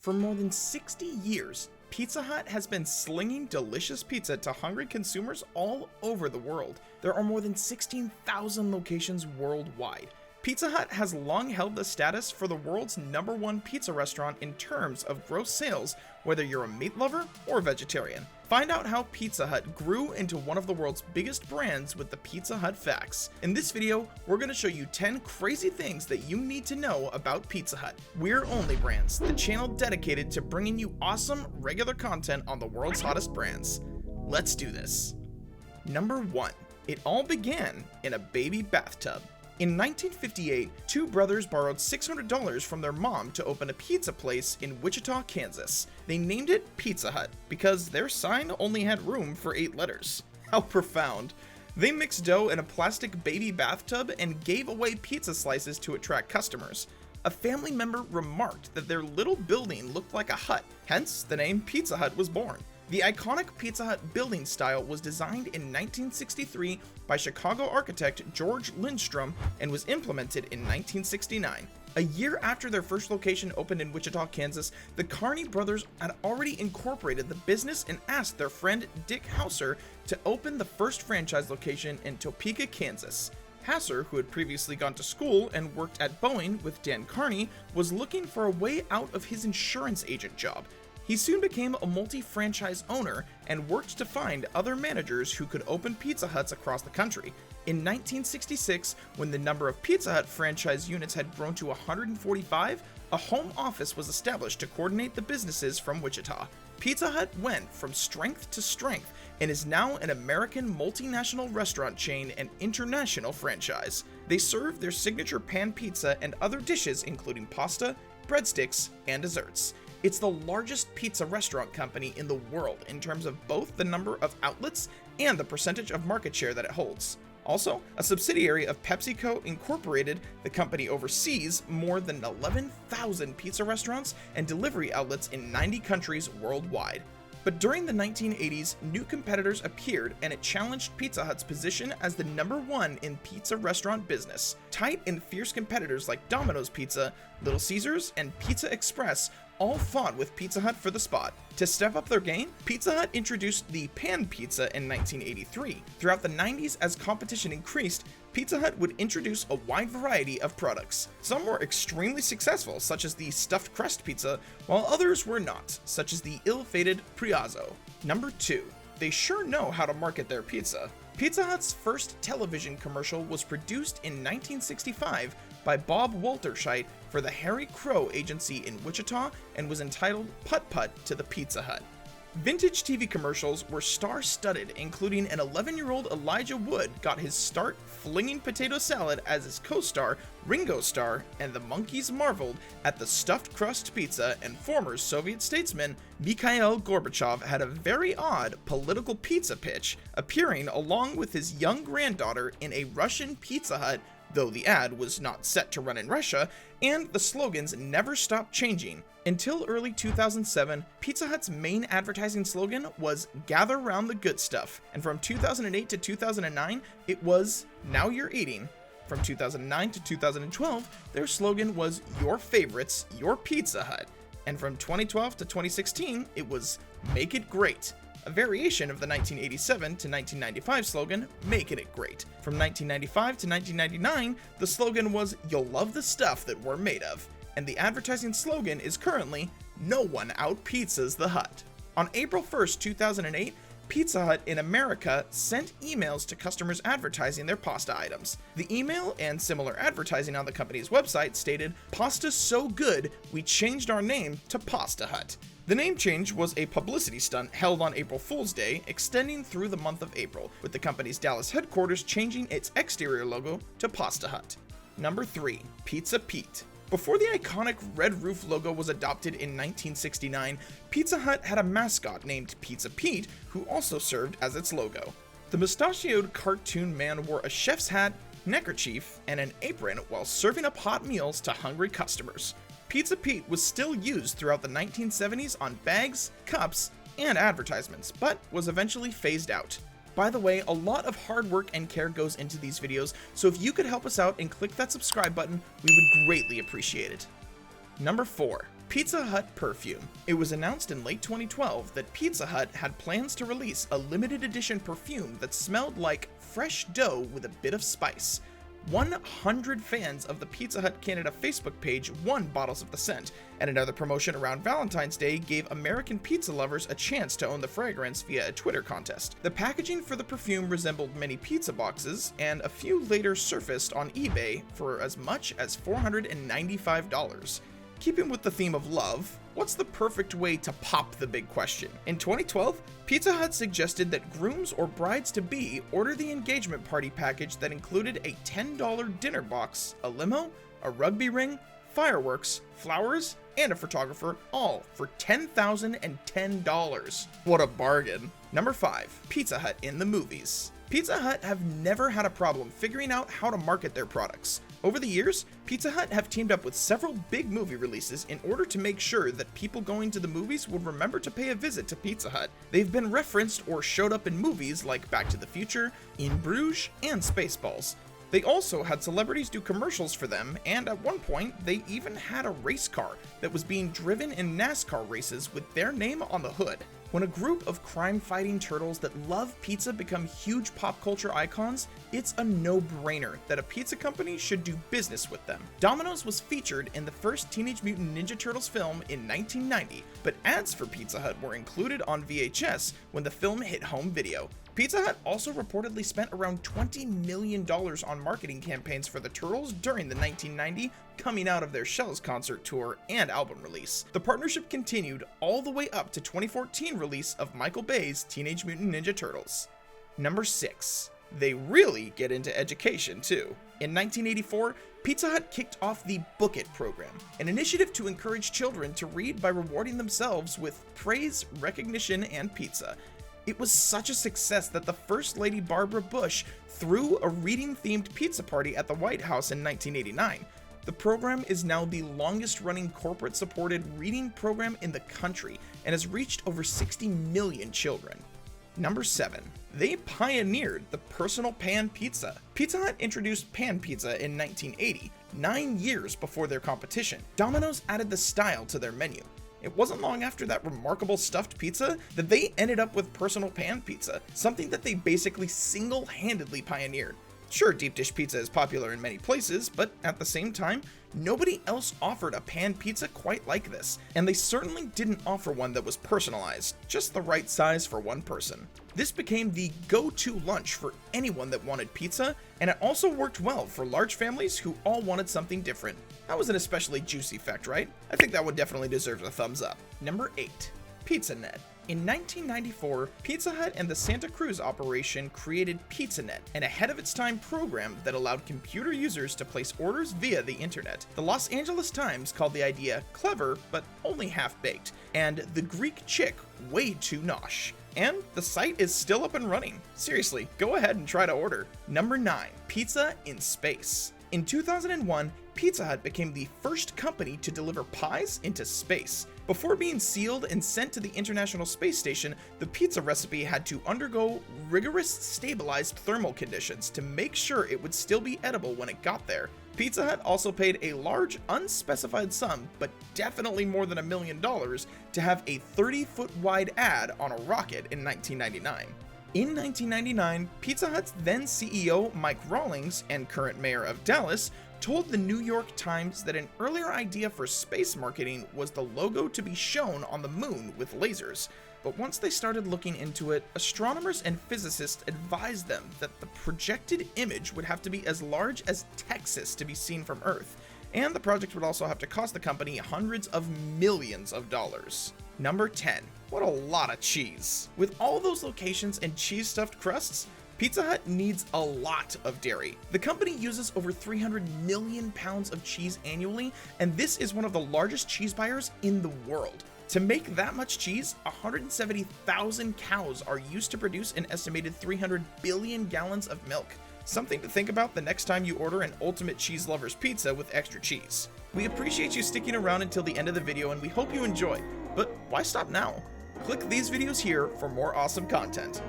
For more than 60 years, Pizza Hut has been slinging delicious pizza to hungry consumers all over the world. There are more than 16,000 locations worldwide. Pizza Hut has long held the status for the world's #1 pizza restaurant in terms of gross sales, whether you're a meat lover or vegetarian. Find out how Pizza Hut grew into one of the world's biggest brands with the Pizza Hut facts. In this video, we're going to show you 10 crazy things that you need to know about Pizza Hut. We're OnlyBrands, the channel dedicated to bringing you awesome, regular content on the world's hottest brands. Let's do this. Number 1. It all began in a baby bathtub. In 1958, two brothers borrowed $600 from their mom to open a pizza place in Wichita, Kansas. They named it Pizza Hut because their sign only had room for 8 letters. How profound. They mixed dough in a plastic baby bathtub and gave away pizza slices to attract customers. A family member remarked that their little building looked like a hut, hence the name Pizza Hut was born. The iconic Pizza Hut building style was designed in 1963 by Chicago architect George Lindstrom and was implemented in 1969. A year after their first location opened in Wichita, Kansas, the Carney brothers had already incorporated the business and asked their friend Dick Hauser to open the first franchise location in Topeka, Kansas. Hauser, who had previously gone to school and worked at Boeing with Dan Carney, was looking for a way out of his insurance agent job. He soon became a multi-franchise owner and worked to find other managers who could open Pizza Huts across the country. In 1966, when the number of Pizza Hut franchise units had grown to 145, a home office was established to coordinate the businesses from Wichita. Pizza Hut went from strength to strength and is now an American multinational restaurant chain and international franchise. They serve their signature pan pizza and other dishes including pasta, breadsticks, and desserts. It's the largest pizza restaurant company in the world in terms of both the number of outlets and the percentage of market share that it holds. Also, a subsidiary of PepsiCo Incorporated, the company oversees more than 11,000 pizza restaurants and delivery outlets in 90 countries worldwide. But during the 1980s, new competitors appeared and it challenged Pizza Hut's position as the #1 in pizza restaurant business. Tight and fierce competitors like Domino's Pizza, Little Caesars, and Pizza Express all fought with Pizza Hut for the spot. To step up their game, Pizza Hut introduced the pan pizza in 1983. Throughout the 90s, as competition increased, Pizza Hut would introduce a wide variety of products. Some were extremely successful, such as the stuffed crust pizza, while others were not, such as the ill-fated Priazzo. Number 2. They sure know how to market their pizza. Pizza Hut's first television commercial was produced in 1965 by Bob Walterscheidt for the Harry Crow agency in Wichita and was entitled Putt Putt to the Pizza Hut. Vintage TV commercials were star-studded, including an 11-year-old Elijah Wood got his start flinging potato salad as his co-star Ringo Starr, and the monkeys marveled at the stuffed crust pizza, and former Soviet statesman Mikhail Gorbachev had a very odd political pizza pitch, appearing along with his young granddaughter in a Russian Pizza Hut, though the ad was not set to run in Russia, and the slogans never stopped changing. Until early 2007, Pizza Hut's main advertising slogan was "Gather round the good stuff," and from 2008 to 2009, it was "Now you're eating." From 2009 to 2012, their slogan was "Your favorites, your Pizza Hut," and from 2012 to 2016, it was "Make it great," a variation of the 1987 to 1995 slogan, "Making it great." From 1995 to 1999, the slogan was "You'll love the stuff that we're made of," and the advertising slogan is currently "No one out-pizzas the Hut." On April 1st, 2008, Pizza Hut in America sent emails to customers advertising their pasta items. The email and similar advertising on the company's website stated, "Pasta's so good, we changed our name to Pasta Hut." The name change was a publicity stunt held on April Fool's Day, extending through the month of April, with the company's Dallas headquarters changing its exterior logo to Pasta Hut. Number 3. Pizza Pete. Before the iconic red roof logo was adopted in 1969, Pizza Hut had a mascot named Pizza Pete, who also served as its logo. The mustachioed cartoon man wore a chef's hat, neckerchief, and an apron while serving up hot meals to hungry customers. Pizza Pete was still used throughout the 1970s on bags, cups, and advertisements, but was eventually phased out. By the way, a lot of hard work and care goes into these videos, so if you could help us out and click that subscribe button, we would greatly appreciate it. Number 4. Pizza Hut Perfume. It was announced in late 2012 that Pizza Hut had plans to release a limited edition perfume that smelled like fresh dough with a bit of spice. 100 fans of the Pizza Hut Canada Facebook page won bottles of the scent, and another promotion around Valentine's Day gave American pizza lovers a chance to own the fragrance via a Twitter contest. The packaging for the perfume resembled many pizza boxes, and a few later surfaced on eBay for as much as $495. Keeping with the theme of love, what's the perfect way to pop the big question? In 2012, Pizza Hut suggested that grooms or brides-to-be order the engagement party package that included a $10 dinner box, a limo, a rugby ring, fireworks, flowers, and a photographer, all for $10,010. What a bargain. Number 5. Pizza Hut in the movies. Pizza Hut have never had a problem figuring out how to market their products. Over the years, Pizza Hut have teamed up with several big movie releases in order to make sure that people going to the movies would remember to pay a visit to Pizza Hut. They've been referenced or showed up in movies like Back to the Future, In Bruges, and Spaceballs. They also had celebrities do commercials for them, and at one point, they even had a race car that was being driven in NASCAR races with their name on the hood. When a group of crime-fighting turtles that love pizza become huge pop culture icons, it's a no-brainer that a pizza company should do business with them. Domino's was featured in the first Teenage Mutant Ninja Turtles film in 1990, but ads for Pizza Hut were included on VHS when the film hit home video. Pizza Hut also reportedly spent around $20 million on marketing campaigns for the Turtles during the 1990 Coming Out of Their Shells concert tour and album release. The partnership continued all the way up to 2014 release of Michael Bay's Teenage Mutant Ninja Turtles. Number 6. They really get into education too. In 1984, Pizza Hut kicked off the Book It program, an initiative to encourage children to read by rewarding themselves with praise, recognition, and pizza. It was such a success that the First Lady Barbara Bush threw a reading-themed pizza party at the White House in 1989. The program is now the longest-running corporate-supported reading program in the country and has reached over 60 million children. Number 7. They pioneered the personal pan pizza. Pizza Hut introduced pan pizza in 1980, 9 years before their competition. Domino's added the style to their menu. It wasn't long after that remarkable stuffed pizza that they ended up with personal pan pizza, something that they basically single-handedly pioneered. Sure, deep dish pizza is popular in many places, but at the same time, nobody else offered a pan pizza quite like this, and they certainly didn't offer one that was personalized, just the right size for one person. This became the go-to lunch for anyone that wanted pizza, and it also worked well for large families who all wanted something different. That was an especially juicy fact, right? I think that one definitely deserves a thumbs up. Number 8. Pizzanet. In 1994, Pizza Hut and the Santa Cruz operation created Pizzanet, an ahead-of-its-time program that allowed computer users to place orders via the internet. The Los Angeles Times called the idea clever, but only half-baked, and the Greek chick way too nosh. And the site is still up and running. Seriously, go ahead and try to order. Number 9. Pizza in space. In 2001, Pizza Hut became the first company to deliver pies into space. Before being sealed and sent to the International Space Station, the pizza recipe had to undergo rigorous stabilized thermal conditions to make sure it would still be edible when it got there. Pizza Hut also paid a large, unspecified sum, but definitely more than $1 million, to have a 30-foot wide ad on a rocket in 1999. In 1999, Pizza Hut's then CEO Mike Rawlings and current mayor of Dallas told the New York Times that an earlier idea for space marketing was the logo to be shown on the moon with lasers. But once they started looking into it, astronomers and physicists advised them that the projected image would have to be as large as Texas to be seen from Earth, and the project would also have to cost the company hundreds of millions of dollars. Number 10. What a lot of cheese. With all those locations and cheese-stuffed crusts, Pizza Hut needs a lot of dairy. The company uses over 300 million pounds of cheese annually, and this is one of the largest cheese buyers in the world. To make that much cheese, 170,000 cows are used to produce an estimated 300 billion gallons of milk. Something to think about the next time you order an Ultimate Cheese Lover's pizza with extra cheese. We appreciate you sticking around until the end of the video, and we hope you enjoy. But why stop now? Click these videos here for more awesome content.